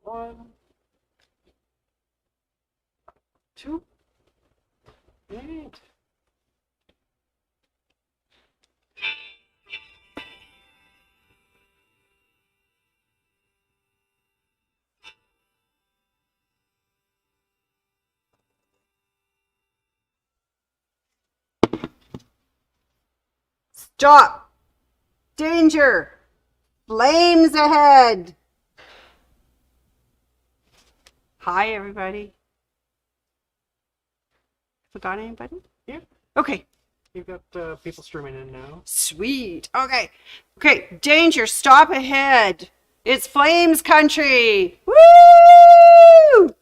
1, 2, 8. Stop! Danger! Flames ahead! Hi, everybody. Forgot anybody? Yeah, Okay. you've got people streaming in now. Sweet. Okay. Okay. Danger. Stop ahead. It's Flames country. Woo!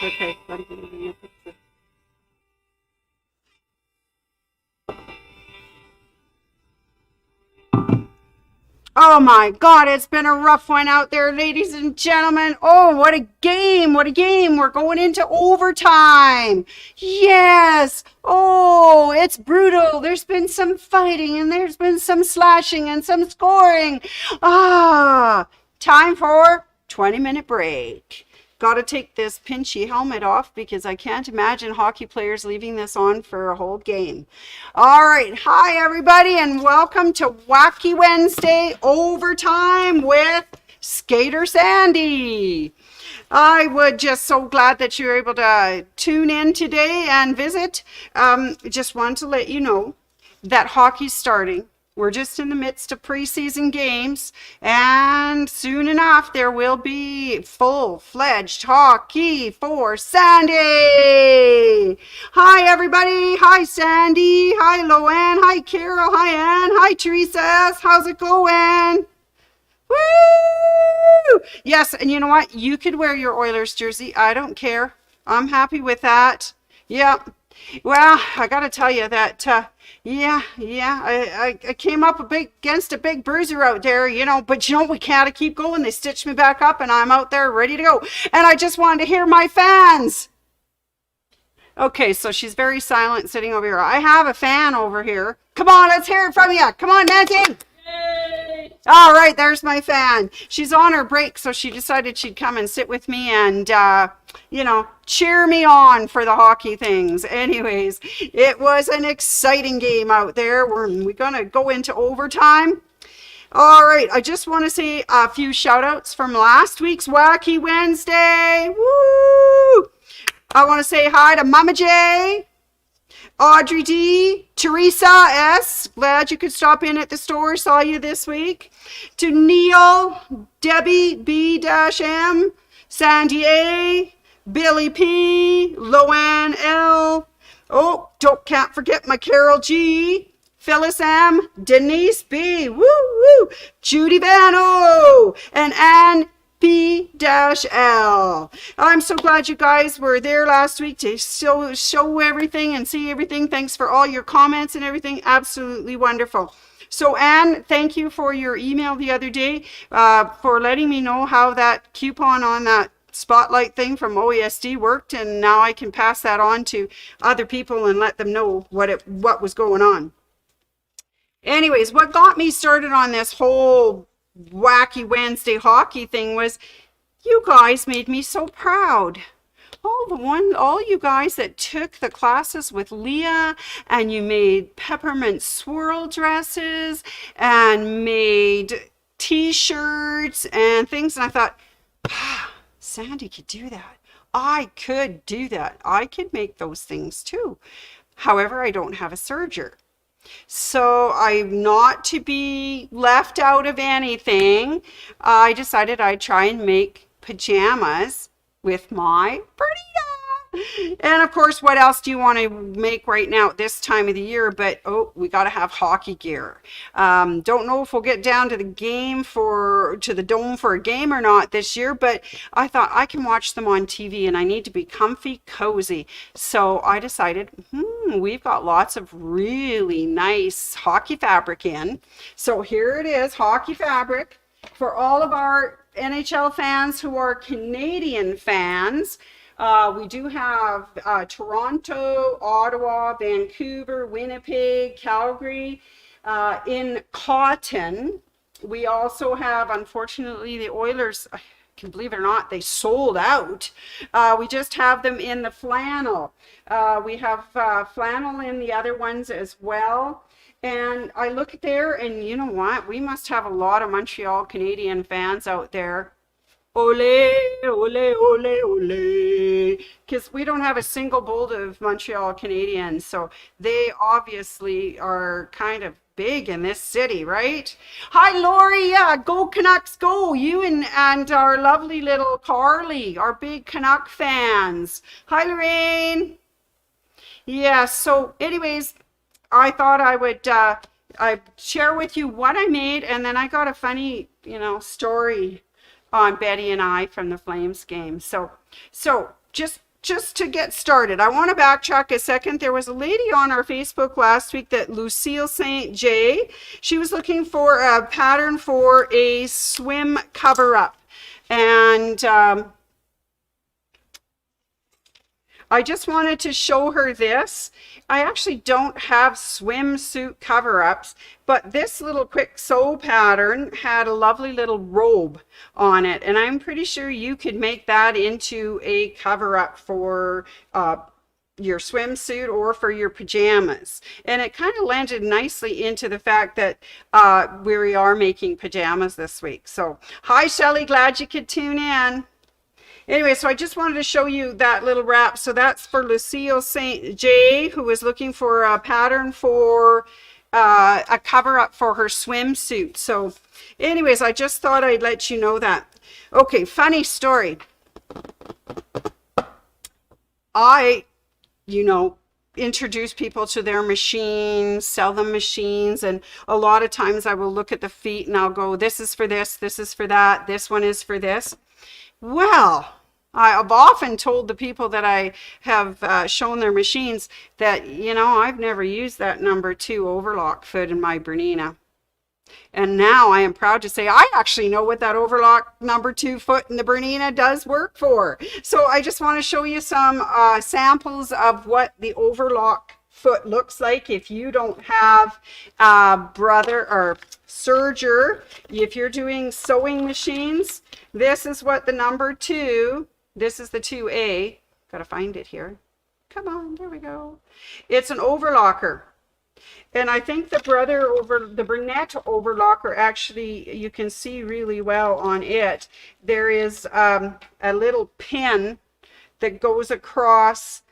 Okay. Oh my God, it's been a rough one out there, ladies and gentlemen. Oh, what a game. What a game. We're going into overtime. Yes. Oh, it's brutal. There's been some fighting and there's been some slashing and some scoring. Time for 20-minute break. Got to take this pinchy helmet off because I can't imagine hockey players leaving this on for a whole game. All right. Hi, everybody, and welcome to Wacky Wednesday Overtime with Skater Sandy. I would just so glad that you're able to tune in today and visit. Just wanted to let you know that hockey's starting. We're just in the midst of preseason games, and soon enough there will be full-fledged hockey for Sandy. Hi, everybody. Hi, Sandy. Hi, Loanne. Hi, Carol. Hi, Ann. Hi, Teresa. How's it going? Woo! Yes, and you know what? You could wear your Oilers jersey. I don't care. I'm happy with that. Yep. Well, I got to tell you that, I came up against a big bruiser out there, but we can't keep going. They stitched me back up and I'm out there ready to go. And I just wanted to hear my fans. Okay, so she's very silent sitting over here. I have a fan over here. Come on, let's hear it from you. Come on, Nancy. Yay! All right, there's my fan. She's on her break, so she decided she'd come and sit with me and, cheer me on for the hockey things. Anyways, it was an exciting game out there. We're going to go into overtime. All right, I just want to say a few shout outs from last week's Wacky Wednesday. Woo! I want to say hi to Mama J, Audrey D, Teresa S. Glad you could stop in at the store. Saw you this week. To Neil, Debbie B-M, Sandy A, Billy P, Loanne L. Oh, can't forget my Carol G, Phyllis M, Denise B, woo woo, Judy Vano, and Ann P-L. I'm so glad you guys were there last week to show everything and see everything. Thanks for all your comments and everything. Absolutely wonderful. So, Anne, thank you for your email the other day for letting me know how that coupon on that spotlight thing from OESD worked, and now I can pass that on to other people and let them know what was going on. Anyways, what got me started on this whole Wacky Wednesday hockey thing was you guys made me so proud. All you guys that took the classes with Leah and you made peppermint swirl dresses and made t-shirts and things, and I thought, Sandy could do that. I could do that. I could make those things too. However, I don't have a serger. So I'm not to be left out of anything. I decided I'd try and make pajamas with my Bernita. And of course, what else do you want to make right now at this time of the year? But, we got to have hockey gear. Don't know if we'll get down to the dome for a game or not this year, but I thought I can watch them on TV and I need to be comfy, cozy. So I decided, we've got lots of really nice hockey fabric in. So here it is, hockey fabric for all of our NHL fans who are Canadian fans. We do have Toronto, Ottawa, Vancouver, Winnipeg, Calgary in cotton. We also have, unfortunately, the Oilers, I can believe it or not, they sold out. We just have them in the flannel. We have flannel in the other ones as well. And I look there, and you know what? We must have a lot of Montreal Canadian fans out there. Ole, ole, ole, ole. Because we don't have a single bolt of Montreal Canadians. So they obviously are kind of big in this city, right? Hi, Lori. Yeah, go Canucks, go. You and our lovely little Carly, our big Canuck fans. Hi, Lorraine. Yeah, so anyways, I thought I would I'd share with you what I made, and then I got a funny, story on Betty and I from the Flames game. So just to get started, I want to backtrack a second. There was a lady on our Facebook last week, that Lucille St. J. She was looking for a pattern for a swim cover-up. And I just wanted to show her this. I actually don't have swimsuit cover-ups, but this little quick sew pattern had a lovely little robe on it, and I'm pretty sure you could make that into a cover-up for your swimsuit or for your pajamas. And it kind of landed nicely into the fact that we are making pajamas this week. So, hi Shelley, glad you could tune in. Anyway, so I just wanted to show you that little wrap. So that's for Lucille St. J, who is looking for a pattern for a cover-up for her swimsuit. So anyways, I just thought I'd let you know that. Okay, funny story. I, introduce people to their machines, sell them machines, and a lot of times I will look at the feet and I'll go, this is for this is for that, this one is for this. Well, I've often told the people that I have shown their machines that, I've never used that number 2 overlock foot in my Bernina. And now I am proud to say I actually know what that overlock number 2 foot in the Bernina does work for. So I just want to show you some samples of what the overlock foot looks like if you don't have a brother or serger. If you're doing sewing machines, this is what the number 2, this is the 2A. Gotta find it here. Come on, there we go. It's an overlocker. And I think the brunette overlocker, actually, you can see really well on it. There is a little pin that goes across,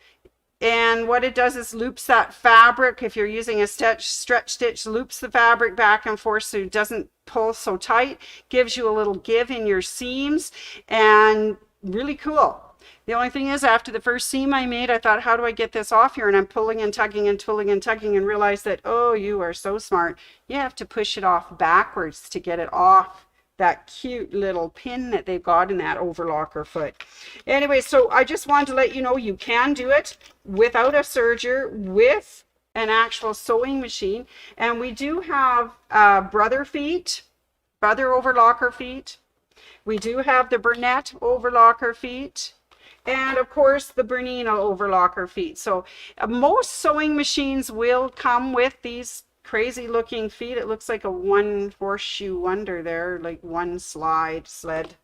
and what it does is loops that fabric. If you're using a stretch stitch, loops the fabric back and forth so it doesn't pull so tight, gives you a little give in your seams, and really cool. The only thing is, after the first seam I made, I thought, how do I get this off here? And I'm pulling and tugging and pulling and tugging, and realized that, oh, you are so smart. You have to push it off backwards to get it off that cute little pin that they've got in that overlocker foot. Anyway, so I just wanted to let you know you can do it without a serger, with an actual sewing machine. And we do have brother overlocker feet. We do have the Burnett overlocker feet. And of course the Bernina overlocker feet. So most sewing machines will come with these crazy looking feet. It looks like a one horseshoe wonder there, like one sled.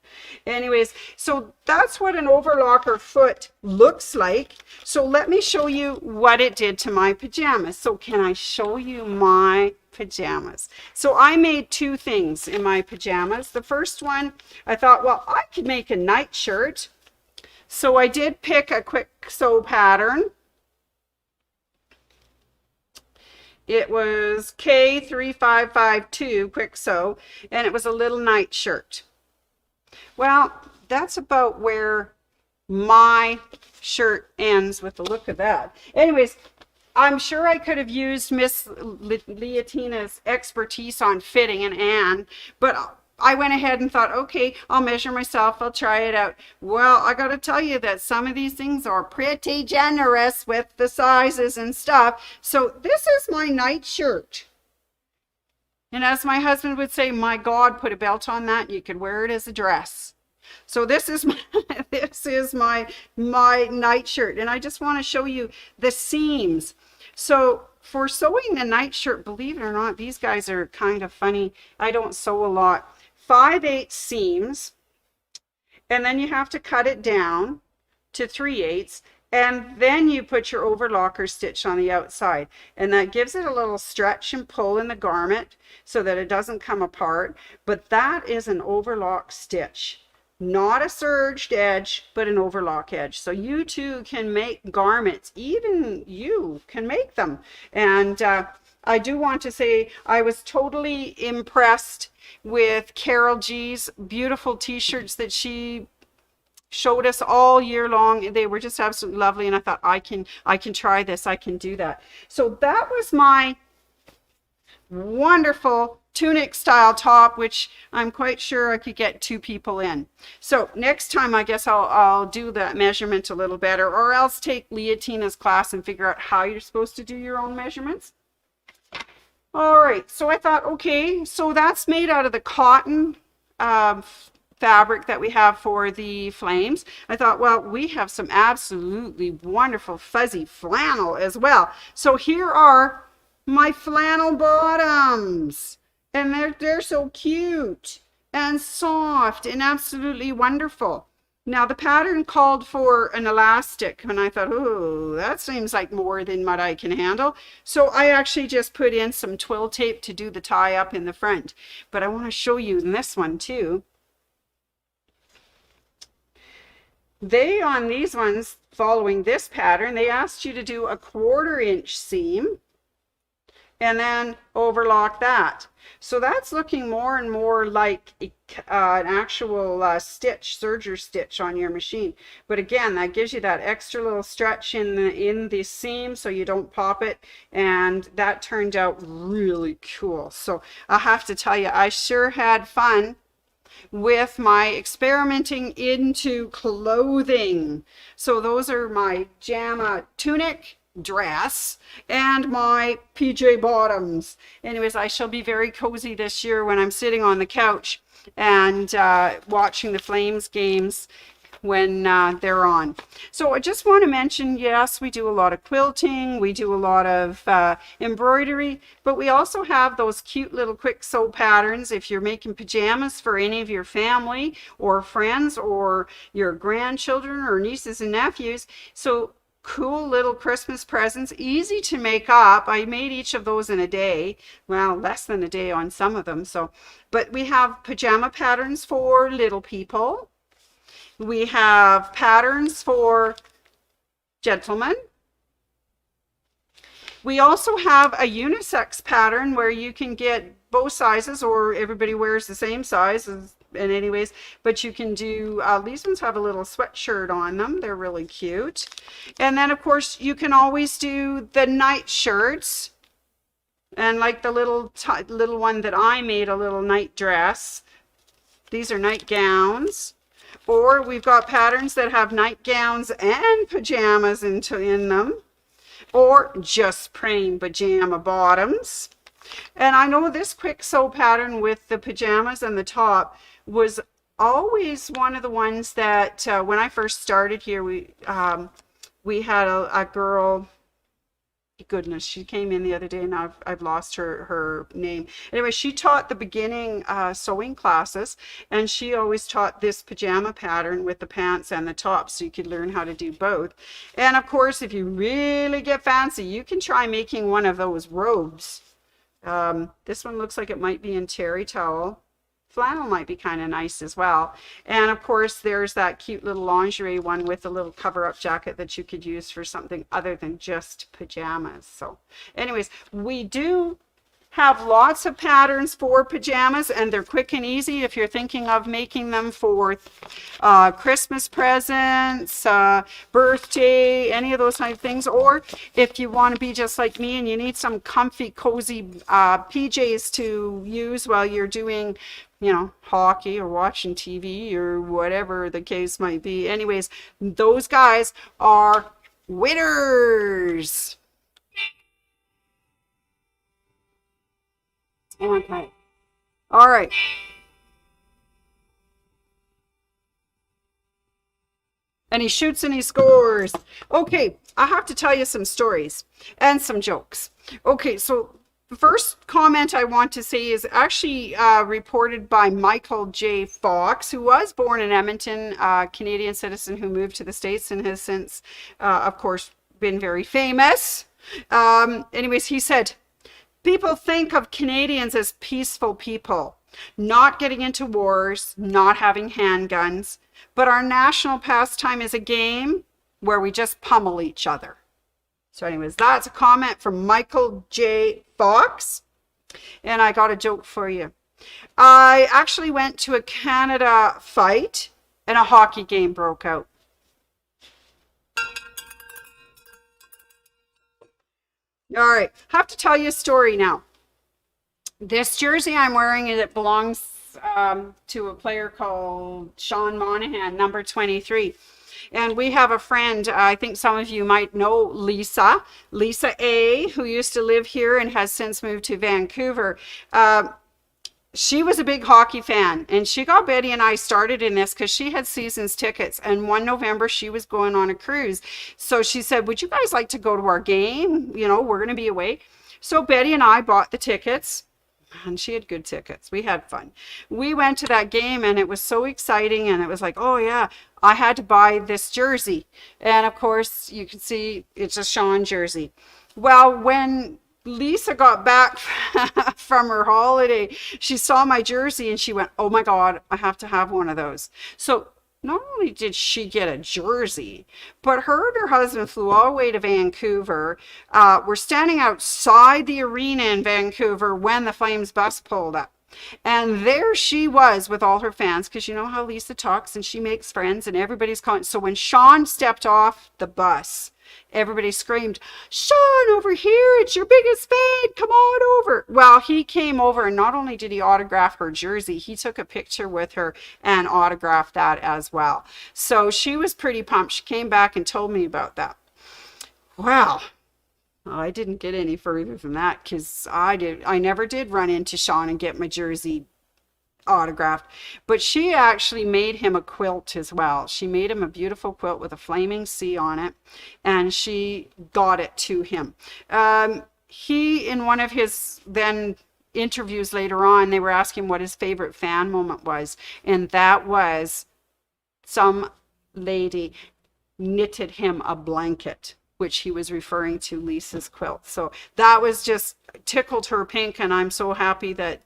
Anyways, so that's what an overlocker foot looks like. So let me show you what it did to my pajamas. So can I show you my pajamas? So I made 2 things in my pajamas. The first one, I thought, well, I could make a nightshirt. So I did pick a quick sew pattern. It was K3552 quick sew, and it was a little nightshirt. Well, that's about where my shirt ends with the look of that. Anyways, I'm sure I could have used Miss Leotina's expertise on fitting and Anne, but I went ahead and thought, okay, I'll measure myself, I'll try it out. Well, I got to tell you that some of these things are pretty generous with the sizes and stuff. So this is my nightshirt. And as my husband would say, my God, put a belt on that, you could wear it as a dress. So this is my nightshirt. And I just want to show you the seams. So for sewing the nightshirt, believe it or not, these guys are kind of funny. I don't sew a lot. 5/8 seams, and then you have to cut it down to 3/8, and then you put your overlocker stitch on the outside, and that gives it a little stretch and pull in the garment so that it doesn't come apart. But that is an overlock stitch, not a serged edge, but an overlock edge. So you too can make garments, even you can make them. And I do want to say I was totally impressed with Carol G's beautiful t-shirts that she showed us all year long. They were just absolutely lovely, and I thought I can try this, I can do that. So that was my wonderful tunic style top, which I'm quite sure I could get 2 people in. So next time I guess I'll do that measurement a little better, or else take Leotina's class and figure out how you're supposed to do your own measurements. All right, so I thought, okay, so that's made out of the cotton fabric that we have for the flames. I thought, well, we have some absolutely wonderful fuzzy flannel as well. So here are my flannel bottoms, and they're so cute and soft and absolutely wonderful. Now the pattern called for an elastic, and I thought, oh, that seems like more than what I can handle. So I actually just put in some twill tape to do the tie up in the front. But I want to show you in this one too. They, on these ones, following this pattern, they asked you to do a 1/4 inch seam and then overlock that. So that's looking more and more like an actual stitch, serger stitch on your machine. But again, that gives you that extra little stretch in the seam so you don't pop it, and that turned out really cool. So I have to tell you, I sure had fun with my experimenting into clothing. So those are my JAMA tunic dress and my PJ bottoms. Anyways, I shall be very cozy this year when I'm sitting on the couch and watching the Flames games when they're on. So I just want to mention, yes, we do a lot of quilting, we do a lot of embroidery, but we also have those cute little quick sew patterns if you're making pajamas for any of your family or friends or your grandchildren or nieces and nephews. So cool little Christmas presents, easy to make up. I made each of those in a day, well, less than a day on some of them. So, but we have pajama patterns for little people. We have patterns for gentlemen. We also have a unisex pattern where you can get both sizes, or everybody wears the same size, and anyways, but you can do, these ones have a little sweatshirt on them. They're really cute. And then of course you can always do the night shirts, and like the little one that I made, a little night dress. These are night gowns. Or we've got patterns that have nightgowns and pajamas in them, or just plain pajama bottoms. And I know this quick sew pattern with the pajamas and the top was always one of the ones that when I first started here, we had a girl. Goodness, she came in the other day and I've lost her name. Anyway, she taught the beginning sewing classes, and she always taught this pajama pattern with the pants and the top, so you could learn how to do both. And of course, if you really get fancy, you can try making one of those robes. This one looks like it might be in terry towel. Flannel might be kind of nice as well. And of course, there's that cute little lingerie one with a little cover-up jacket that you could use for something other than just pajamas. So anyways, we do have lots of patterns for pajamas, and they're quick and easy if you're thinking of making them for Christmas presents, birthday, any of those type of things. Or if you want to be just like me and you need some comfy, cozy PJs to use while you're doing, you know, hockey or watching TV or whatever the case might be. Anyways, those guys are winners. Okay. All right. And he shoots and he scores. Okay, I have to tell you some stories and some jokes. Okay, so the first comment I want to say is actually reported by Michael J. Fox, who was born in Edmonton, a Canadian citizen who moved to the States and has since, of course, been very famous. Anyways, he said, people think of Canadians as peaceful people, not getting into wars, not having handguns, but our national pastime is a game where we just pummel each other. So anyways, that's a comment from Michael J. Fox. And I got a joke for you. I actually went to a Canada fight and a hockey game broke out. All right, I have to tell you a story now. This jersey I'm wearing, it belongs to a player called Sean Monahan, number 23. And we have a friend, I think some of you might know Lisa A., who used to live here and has since moved to Vancouver. She was a big hockey fan, and she got Betty and I started in this because she had season's tickets, and one November she was going on a cruise. So she said, would you guys like to go to our game? You know, we're going to be away. So Betty and I bought the tickets. And she had good tickets. We had fun. We went to that game and it was so exciting, and it was like, oh yeah, I had to buy this jersey. And of course you can see it's a Sean jersey. Well, when Lisa got back from her holiday, she saw my jersey and she went, oh my God, I have to have one of those. So not only did she get a jersey, but her and her husband flew all the way to Vancouver. We're standing outside the arena in Vancouver when the Flames bus pulled up. And there she was with all her fans, because you know how Lisa talks and she makes friends and everybody's calling. So when Sean stepped off the bus, everybody screamed, Sean, over here, it's your biggest fan, come on over. Well, he came over, and not only did he autograph her jersey, he took a picture with her and autographed that as well. So she was pretty pumped. She came back and told me about that. Wow. I didn't get any further than that because I never did run into Sean and get my jersey autographed, but she actually made him a quilt as well. She made him a beautiful quilt with a flaming C on it, and she got it to him. He, in one of his then interviews later on, they were asking what his favorite fan moment was, and that was some lady knitted him a blanket, which he was referring to Lisa's quilt. So that was just tickled her pink, and I'm so happy that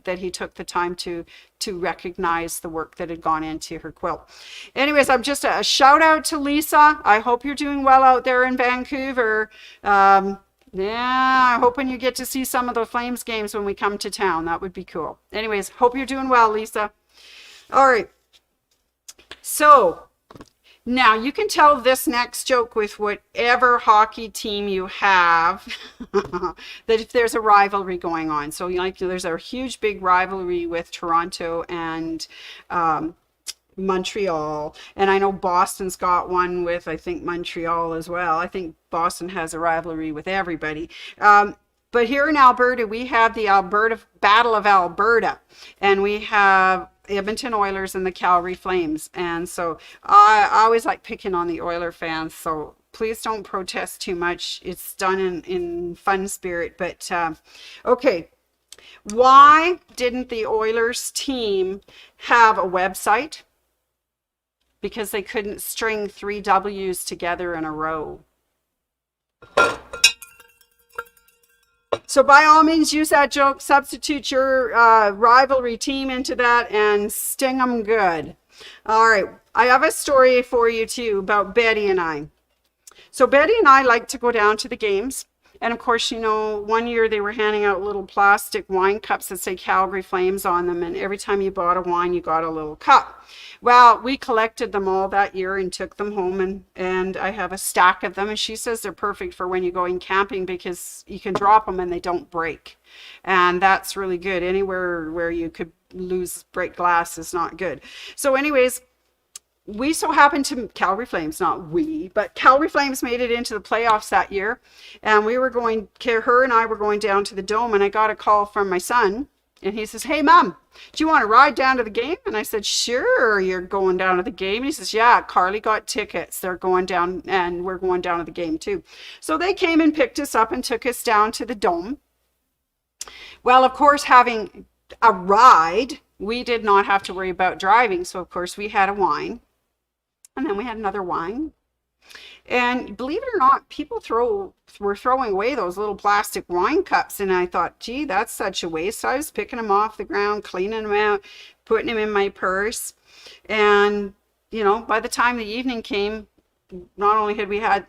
that he took the time to recognize the work that had gone into her quilt. Anyways, I'm just a shout out to Lisa. I hope you're doing well out there in Vancouver. Yeah, I'm hoping you get to see some of the Flames games when we come to town. That would be cool. Anyways, hope you're doing well, Lisa. All right. So now you can tell this next joke with whatever hockey team you have that if there's a rivalry going on. So like there's a huge big rivalry with Toronto and Montreal, and I know Boston's got one with, I think, Montreal as well. I think Boston has a rivalry with everybody. But here in Alberta, we have the Alberta Battle of Alberta, and we have Edmonton Oilers and the Calgary Flames. And so I always like picking on the Oiler fans, so please don't protest too much. It's done in fun spirit. But okay, why didn't the Oilers team have a website? Because they couldn't string 3 W's together in a row. So by all means, use that joke, substitute your rivalry team into that, and sting them good. All right, I have a story for you too about Betty and I. So Betty and I like to go down to the games. And of course, you know, one year they were handing out little plastic wine cups that say Calgary Flames on them. And every time you bought a wine, you got a little cup. Well, we collected them all that year and took them home. And I have a stack of them. And she says they're perfect for when you're going camping because you can drop them and they don't break. And that's really good. Anywhere where you could break glass is not good. So anyways, we so happened to, Calgary Flames, not we, but Calgary Flames made it into the playoffs that year. And we were going, her and I were going down to the Dome, and I got a call from my son. And he says, hey, Mom, do you want to ride down to the game? And I said, sure, you're going down to the game. And he says, yeah, Carly got tickets. They're going down, and we're going down to the game too. So they came and picked us up and took us down to the Dome. Well, of course, having a ride, we did not have to worry about driving. So, of course, we had a wine. And then we had another wine. And believe it or not, people were throwing away those little plastic wine cups. And I thought, gee, that's such a waste. So I was picking them off the ground, cleaning them out, putting them in my purse. And, you know, by the time the evening came, not only had we had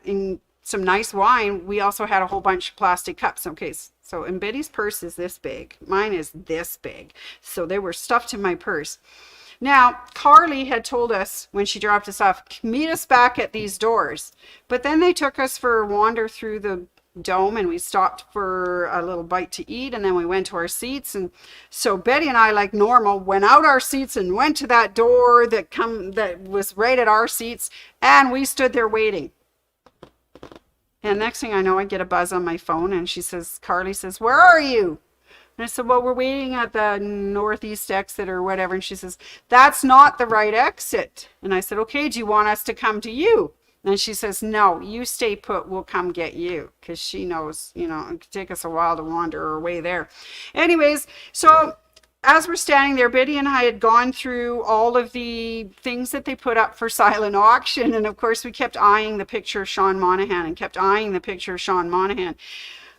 some nice wine, we also had a whole bunch of plastic cups. Okay, so and Betty's purse is this big. Mine is this big. So they were stuffed in my purse. Now, Carly had told us when she dropped us off, meet us back at these doors. But then they took us for a wander through the Dome, and we stopped for a little bite to eat, and then we went to our seats. And so Betty and I, like normal, went out our seats and went to that door that was right at our seats, and we stood there waiting. And next thing I know, I get a buzz on my phone, and Carly says, where are you? And I said, well, we're waiting at the northeast exit or whatever. And she says, that's not the right exit. And I said, okay, do you want us to come to you? And she says, no, you stay put, we'll come get you. Because she knows, you know, it could take us a while to wander our way there. Anyways, so as we're standing there, Betty and I had gone through all of the things that they put up for silent auction. And of course, we kept eyeing the picture of Sean Monahan and kept eyeing the picture of Sean Monahan.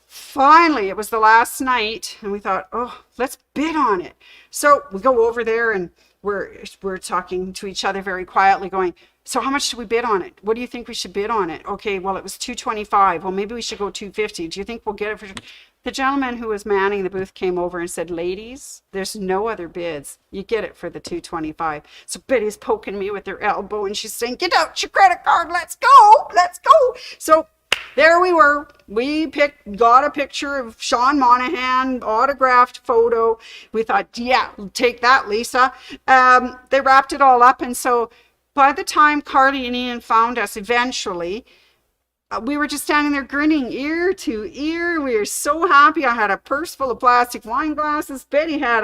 Finally, it was the last night, and we thought, oh, let's bid on it. So we go over there, and we're talking to each other very quietly, going, so how much should we bid on it? What do you think we should bid on it? Okay, well, it was $225. Well, maybe we should go $250. Do you think we'll get it for... The gentleman who was manning the booth came over and said, ladies, there's no other bids. You get it for the $225. So Betty's poking me with her elbow, and she's saying, get out your credit card. Let's go. Let's go. So there we were. We got a picture of Sean Monahan, autographed photo. We thought, yeah, take that, Lisa. They wrapped it all up. And so by the time Carly and Ian found us eventually, we were just standing there grinning ear to ear. We were so happy. I had a purse full of plastic wine glasses. Betty had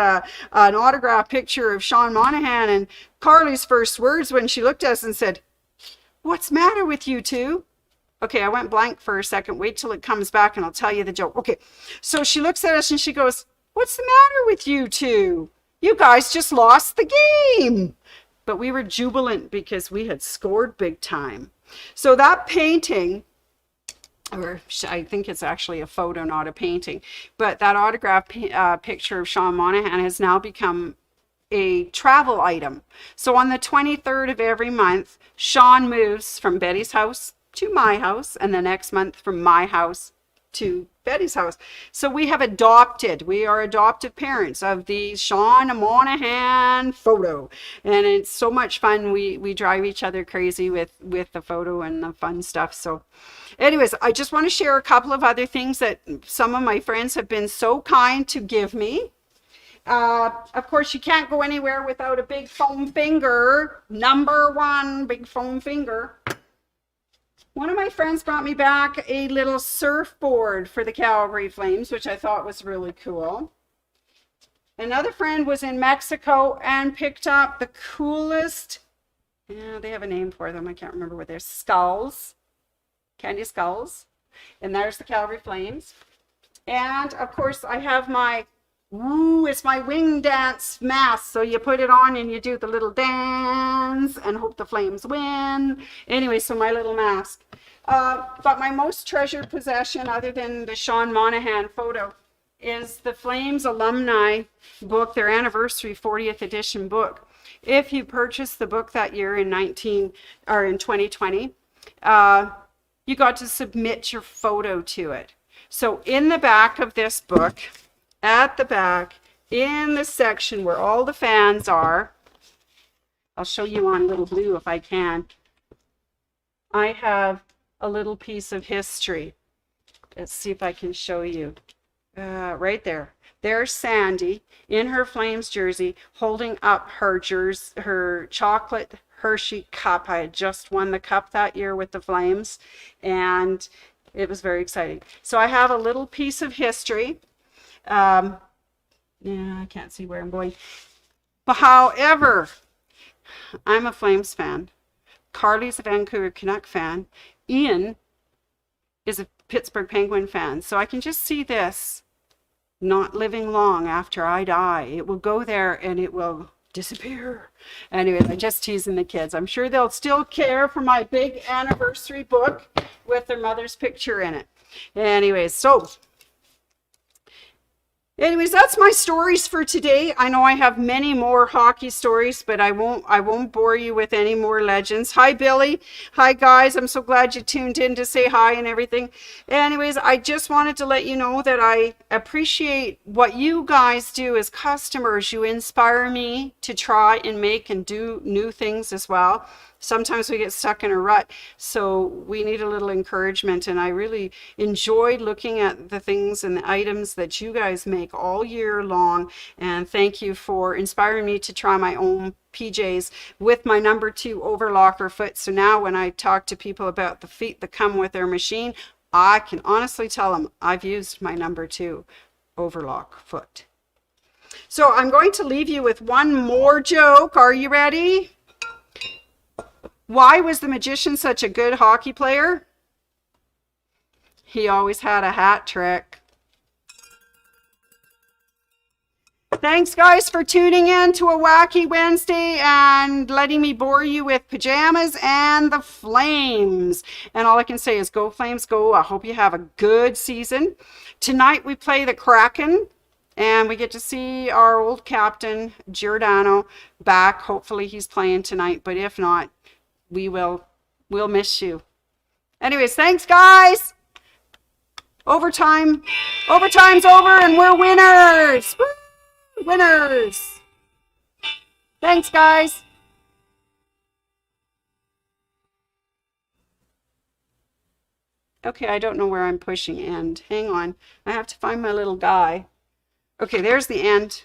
an autographed picture of Sean Monahan. And Carly's first words when she looked at us and said, what's the matter with you two? Okay, I went blank for a second. Wait till it comes back and I'll tell you the joke. Okay, so she looks at us and she goes, what's the matter with you two? You guys just lost the game. But we were jubilant because we had scored big time. So that painting, or I think it's actually a photo, not a painting, but that autographed picture of Sean Monahan has now become a travel item. So on the 23rd of every month, Sean moves from Betty's house to my house, and the next month from my house to Betty's house. So we are adoptive parents of the Sean Monahan photo, and it's so much fun. We drive each other crazy with the photo and the fun stuff. So anyways, I just want to share a couple of other things that some of my friends have been so kind to give me. Of course, you can't go anywhere without a big foam finger. Number one, big foam finger. One of my friends brought me back a little surfboard for the Calgary Flames, which I thought was really cool. Another friend was in Mexico and picked up the coolest, they have a name for them, I can't remember what they're, skulls, candy skulls. And there's the Calgary Flames. And of course I have my, it's my wing dance mask. So you put it on and you do the little dance and hope the Flames win. Anyway, so my little mask. But my most treasured possession, other than the Sean Monahan photo, is the Flames alumni book, their anniversary 40th edition book. If you purchased the book that year in 2020, you got to submit your photo to it. So in the back of this book, at the back, in the section where all the fans are, I'll show you on little blue if I can, I have a little piece of history. Let's see if I can show you. Right there. There's Sandy in her Flames jersey holding up her chocolate Hershey cup. I had just won the cup that year with the Flames, and it was very exciting. So I have a little piece of history. Yeah, I can't see where I'm going. But however, I'm a Flames fan. Carly's a Vancouver Canuck fan. Ian is a Pittsburgh Penguin fan. So I can just see this not living long after I die. It will go there and it will disappear. Anyways, I'm just teasing the kids. I'm sure they'll still care for my big anniversary book with their mother's picture in it. Anyways, that's my stories for today. I know I have many more hockey stories, but I won't bore you with any more legends. Hi, Billy. Hi, guys. I'm so glad you tuned in to say hi and everything. Anyways, I just wanted to let you know that I appreciate what you guys do as customers. You inspire me to try and make and do new things as well. Sometimes we get stuck in a rut, so we need a little encouragement, and I really enjoyed looking at the things and the items that you guys make all year long, and thank you for inspiring me to try my own PJs with my number 2 Overlock Foot. So now when I talk to people about the feet that come with their machine, I can honestly tell them I've used my number 2 Overlock Foot. So I'm going to leave you with one more joke. Are you ready? Why was the magician such a good hockey player? He always had a hat trick. Thanks, guys, for tuning in to a Wacky Wednesday and letting me bore you with pajamas and the Flames. And all I can say is go Flames, go. I hope you have a good season. Tonight we play the Kraken, and we get to see our old captain, Giordano, back. Hopefully he's playing tonight, but if not, we'll miss you. Anyways, thanks, guys. Overtime's over and we're winners. Woo! Winners. Thanks, guys. Okay, I don't know where I'm pushing end. Hang on. I have to find my little guy. Okay, there's the end.